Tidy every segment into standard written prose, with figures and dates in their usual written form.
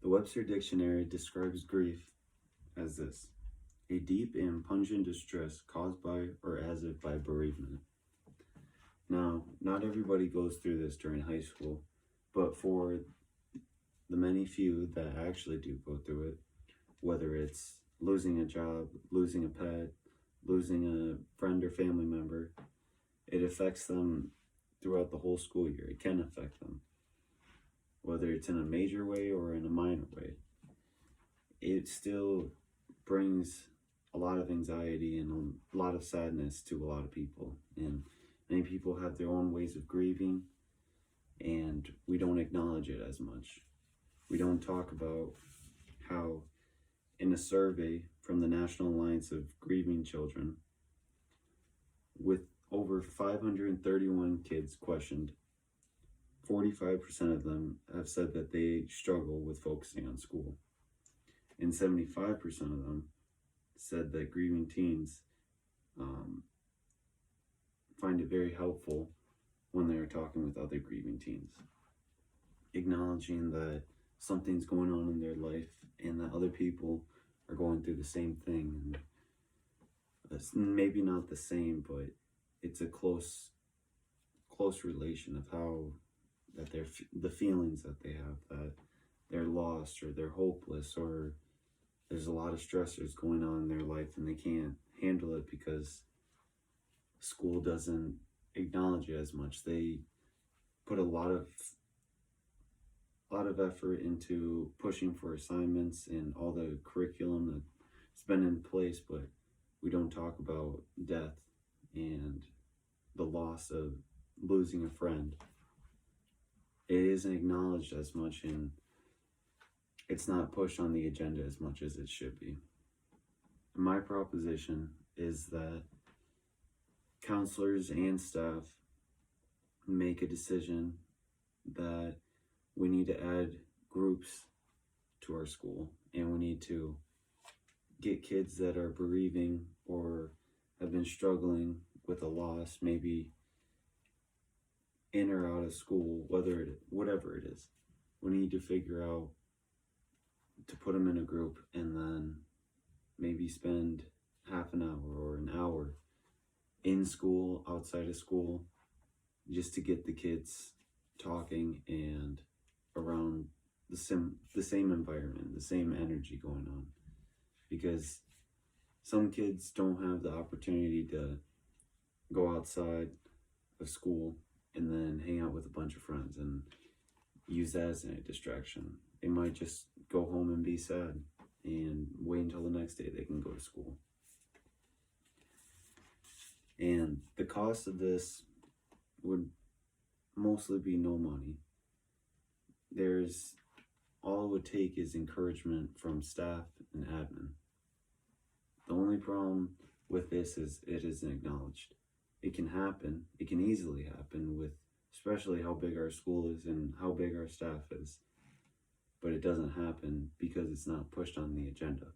The Webster Dictionary describes grief as this: a deep and pungent distress caused by or as if by bereavement. Now, not everybody goes through this during high school, but for the many few that actually do go through it, whether it's losing a job, losing a pet, losing a friend or family member, it affects them throughout the whole school year. It can affect them, whether it's in a major way or in a minor way. It still brings a lot of anxiety and a lot of sadness to a lot of people. And many people have their own ways of grieving, and we don't acknowledge it as much. We don't talk about how, in a survey from the National Alliance of Grieving Children, with over 531 kids questioned, 45% of them have said that they struggle with focusing on school. And 75% of them said that grieving teens find it very helpful when they're talking with other grieving teens, acknowledging that something's going on in their life and that other people are going through the same thing. And it's maybe not the same, but it's a close relation of how that the feelings that they have, that they're lost or they're hopeless, or there's a lot of stressors going on in their life and they can't handle it because school doesn't acknowledge it as much. They put a lot of effort into pushing for assignments and all the curriculum that's been in place, but we don't talk about death and the loss of losing a friend. It isn't acknowledged as much, and it's not pushed on the agenda as much as it should be. My proposition is that counselors and staff make a decision that we need to add groups to our school, and we need to get kids that are bereaving or have been struggling with a loss, maybe in or out of school, whatever it is. We need to figure out to put them in a group and then maybe spend half an hour or an hour in school, outside of school, just to get the kids talking and around the same environment, the same energy going on. Because some kids don't have the opportunity to go outside of school and then hang out with a bunch of friends and use that as a distraction. They might just go home and be sad and wait until the next day they can go to school. And the cost of this would mostly be no money. All it would take is encouragement from staff and admin. The only problem with this is it isn't acknowledged. It can happen. It can easily happen with especially how big our school is and how big our staff is. But it doesn't happen because it's not pushed on the agenda.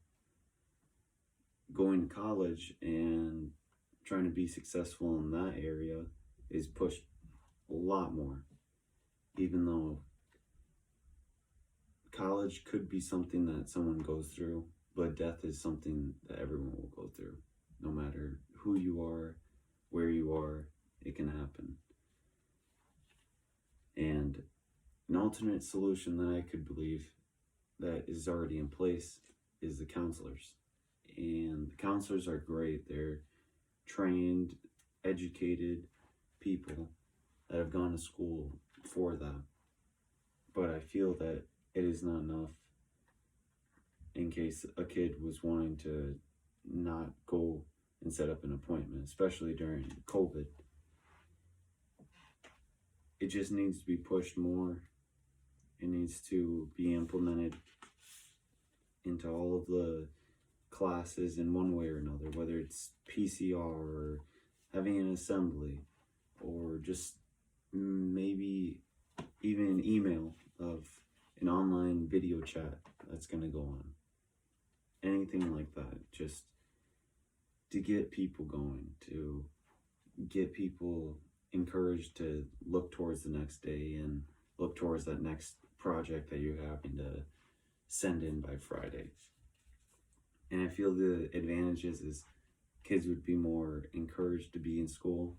Going to college and trying to be successful in that area is pushed a lot more, even though college could be something that someone goes through, but death is something that everyone will go through. No matter who you are, where you are, it can happen. And an alternate solution that I could believe that is already in place is the counselors. And the counselors are great. They're trained, educated people that have gone to school for that. But I feel that it is not enough in case a kid was wanting to not go and set up an appointment, especially during COVID. It just needs to be pushed more. It needs to be implemented into all of the classes in one way or another, whether it's PCR or having an assembly or just maybe even an email of an online video chat that's going to go on. Anything like that, just to get people going, to get people encouraged to look towards the next day and look towards that next project that you're having to send in by Friday. And I feel the advantages is kids would be more encouraged to be in school.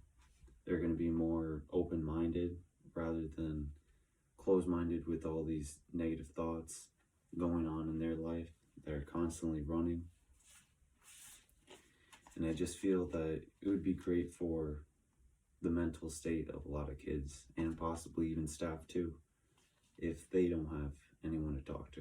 They're going to be more open-minded rather than closed-minded with all these negative thoughts going on in their life. They're constantly running. And I just feel that it would be great for the mental state of a lot of kids and possibly even staff too, if they don't have anyone to talk to.